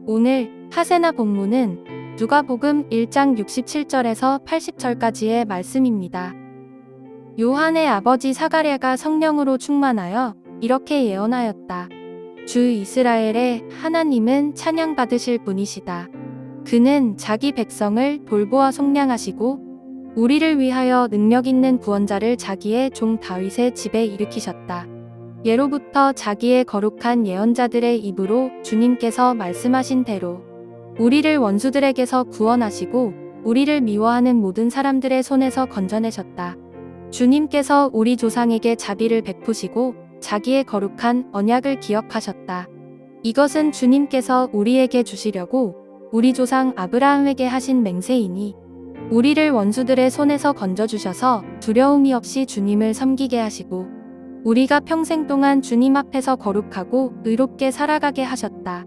오늘 하세나 본문은 누가복음 1장 67절에서 80절까지의 말씀입니다. 요한의 아버지 사가랴가 성령으로 충만하여 이렇게 예언하였다. 주 이스라엘의 하나님은 찬양받으실 분이시다. 그는 자기 백성을 돌보아 속량하시고 우리를 위하여 능력 있는 구원자를 자기의 종 다윗의 집에 일으키셨다. 예로부터 자기의 거룩한 예언자들의 입으로 주님께서 말씀하신 대로 우리를 원수들에게서 구원하시고 우리를 미워하는 모든 사람들의 손에서 건져내셨다. 주님께서 우리 조상에게 자비를 베푸시고 자기의 거룩한 언약을 기억하셨다. 이것은 주님께서 우리에게 주시려고 우리 조상 아브라함에게 하신 맹세이니 우리를 원수들의 손에서 건져주셔서 두려움이 없이 주님을 섬기게 하시고 우리가 평생 동안 주님 앞에서 거룩하고 의롭게 살아가게 하셨다.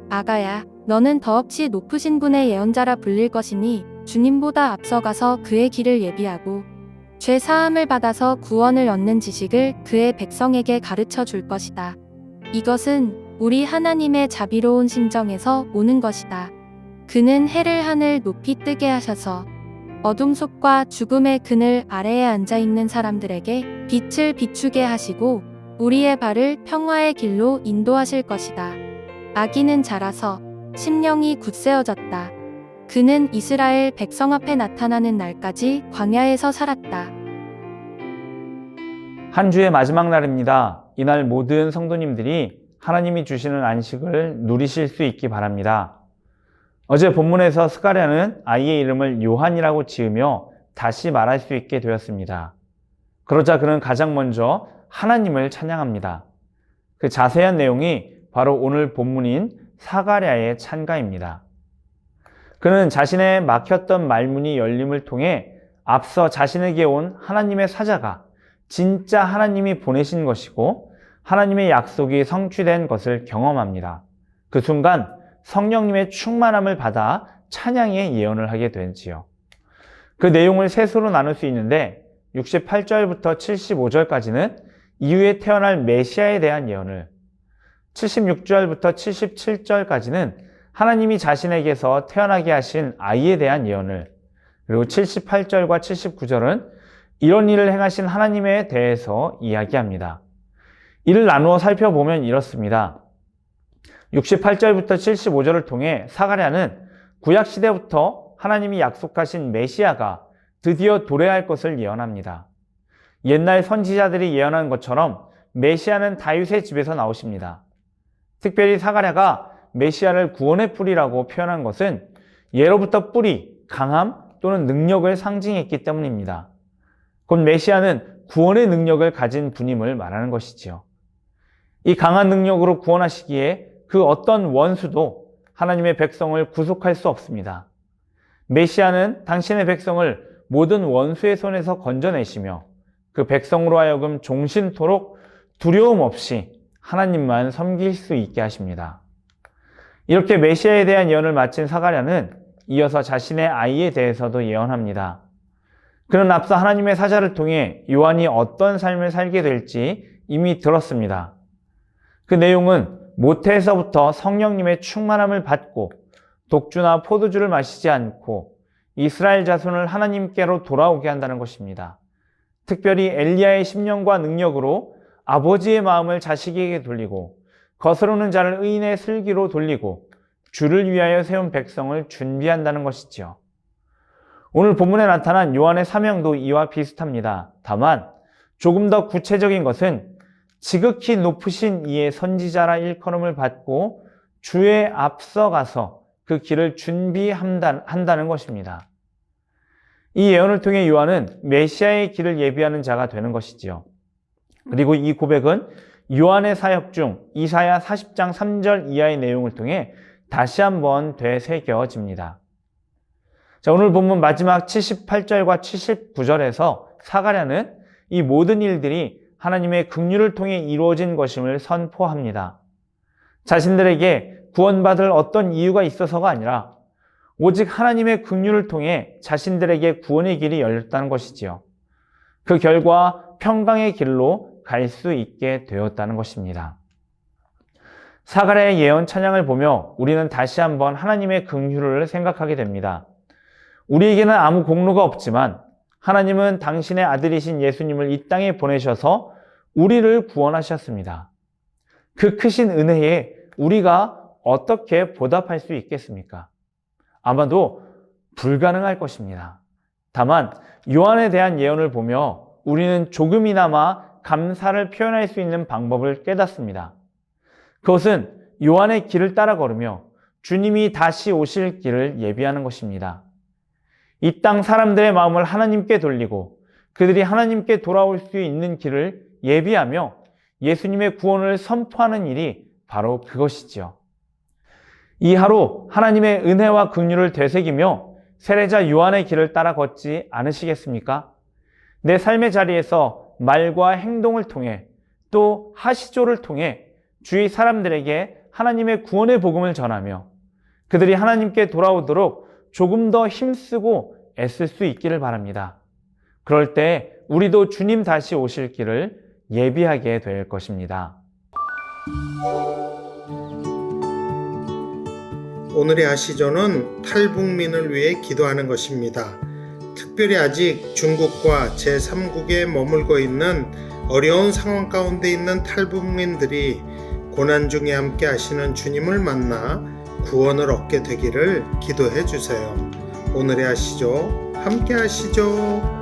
아가야, 너는 더없이 높으신 분의 예언자라 불릴 것이니 주님보다 앞서가서 그의 길을 예비하고 죄 사함을 받아서 구원을 얻는 지식을 그의 백성에게 가르쳐 줄 것이다. 이것은 우리 하나님의 자비로운 심정에서 오는 것이다. 그는 해를 하늘 높이 뜨게 하셔서 어둠 속과 죽음의 그늘 아래에 앉아있는 사람들에게 빛을 비추게 하시고 우리의 발을 평화의 길로 인도하실 것이다. 아기는 자라서 심령이 굳세어졌다. 그는 이스라엘 백성 앞에 나타나는 날까지 광야에서 살았다. 한 주의 마지막 날입니다. 이날 모든 성도님들이 하나님이 주시는 안식을 누리실 수 있기 바랍니다. 어제 본문에서 스가랴는 아이의 이름을 요한이라고 지으며 다시 말할 수 있게 되었습니다. 그러자 그는 가장 먼저 하나님을 찬양합니다. 그 자세한 내용이 바로 오늘 본문인 사가랴의 찬가입니다. 그는 자신의 막혔던 말문이 열림을 통해 앞서 자신에게 온 하나님의 사자가 진짜 하나님이 보내신 것이고 하나님의 약속이 성취된 것을 경험합니다. 그 순간 성령님의 충만함을 받아 찬양의 예언을 하게 되지요. 그 내용을 셋으로 나눌 수 있는데 68절부터 75절까지는 이후에 태어날 메시아에 대한 예언을, 76절부터 77절까지는 하나님이 자신에게서 태어나게 하신 아이에 대한 예언을, 그리고 78절과 79절은 이런 일을 행하신 하나님에 대해서 이야기합니다. 이를 나누어 살펴보면 이렇습니다. 68절부터 75절을 통해 사가랴는 구약시대부터 하나님이 약속하신 메시아가 드디어 도래할 것을 예언합니다. 옛날 선지자들이 예언한 것처럼 메시아는 다윗의 집에서 나오십니다. 특별히 사가랴가 메시아를 구원의 뿌리라고 표현한 것은 예로부터 뿌리, 강함 또는 능력을 상징했기 때문입니다. 곧 메시아는 구원의 능력을 가진 분임을 말하는 것이지요. 이 강한 능력으로 구원하시기에 그 어떤 원수도 하나님의 백성을 구속할 수 없습니다. 메시아는 당신의 백성을 모든 원수의 손에서 건져내시며 그 백성으로 하여금 종신토록 두려움 없이 하나님만 섬길 수 있게 하십니다. 이렇게 메시아에 대한 예언을 마친 사가랴는 이어서 자신의 아이에 대해서도 예언합니다. 그는 앞서 하나님의 사자를 통해 요한이 어떤 삶을 살게 될지 이미 들었습니다. 그 내용은 모태에서부터 성령님의 충만함을 받고 독주나 포도주를 마시지 않고 이스라엘 자손을 하나님께로 돌아오게 한다는 것입니다. 특별히 엘리야의 심령과 능력으로 아버지의 마음을 자식에게 돌리고 거스르는 자를 의인의 슬기로 돌리고 주를 위하여 세운 백성을 준비한다는 것이지요. 오늘 본문에 나타난 요한의 사명도 이와 비슷합니다. 다만 조금 더 구체적인 것은 지극히 높으신 이의 선지자라 일컬음을 받고 주의 앞서가서 그 길을 준비한다는 것입니다. 이 예언을 통해 요한은 메시아의 길을 예비하는 자가 되는 것이지요. 그리고 이 고백은 요한의 사역 중 이사야 40장 3절 이하의 내용을 통해 다시 한번 되새겨집니다. 자, 오늘 본문 마지막 78절과 79절에서 사가랴는 이 모든 일들이 하나님의 긍휼을 통해 이루어진 것임을 선포합니다. 자신들에게 구원받을 어떤 이유가 있어서가 아니라 오직 하나님의 긍휼을 통해 자신들에게 구원의 길이 열렸다는 것이지요. 그 결과 평강의 길로 갈 수 있게 되었다는 것입니다. 사가랴의 예언 찬양을 보며 우리는 다시 한번 하나님의 긍휼을 생각하게 됩니다. 우리에게는 아무 공로가 없지만 하나님은 당신의 아들이신 예수님을 이 땅에 보내셔서 우리를 구원하셨습니다. 그 크신 은혜에 우리가 어떻게 보답할 수 있겠습니까? 아마도 불가능할 것입니다. 다만 요한에 대한 예언을 보며 우리는 조금이나마 감사를 표현할 수 있는 방법을 깨닫습니다. 그것은 요한의 길을 따라 걸으며 주님이 다시 오실 길을 예비하는 것입니다. 이 땅 사람들의 마음을 하나님께 돌리고 그들이 하나님께 돌아올 수 있는 길을 예비하며 예수님의 구원을 선포하는 일이 바로 그것이지요. 이 하루 하나님의 은혜와 긍휼을 되새기며 세례자 요한의 길을 따라 걷지 않으시겠습니까? 내 삶의 자리에서 말과 행동을 통해 또 하시조를 통해 주위 사람들에게 하나님의 구원의 복음을 전하며 그들이 하나님께 돌아오도록 조금 더 힘쓰고 애쓸 수 있기를 바랍니다. 그럴 때 우리도 주님 다시 오실 길을 예비하게 될 것입니다. 오늘의 아시조는 탈북민을 위해 기도하는 것입니다. 특별히 아직 중국과 제3국에 머물고 있는 어려운 상황 가운데 있는 탈북민들이 고난 중에 함께 하시는 주님을 만나 구원을 얻게 되기를 기도해 주세요. 오늘의 아시조 함께 하시죠.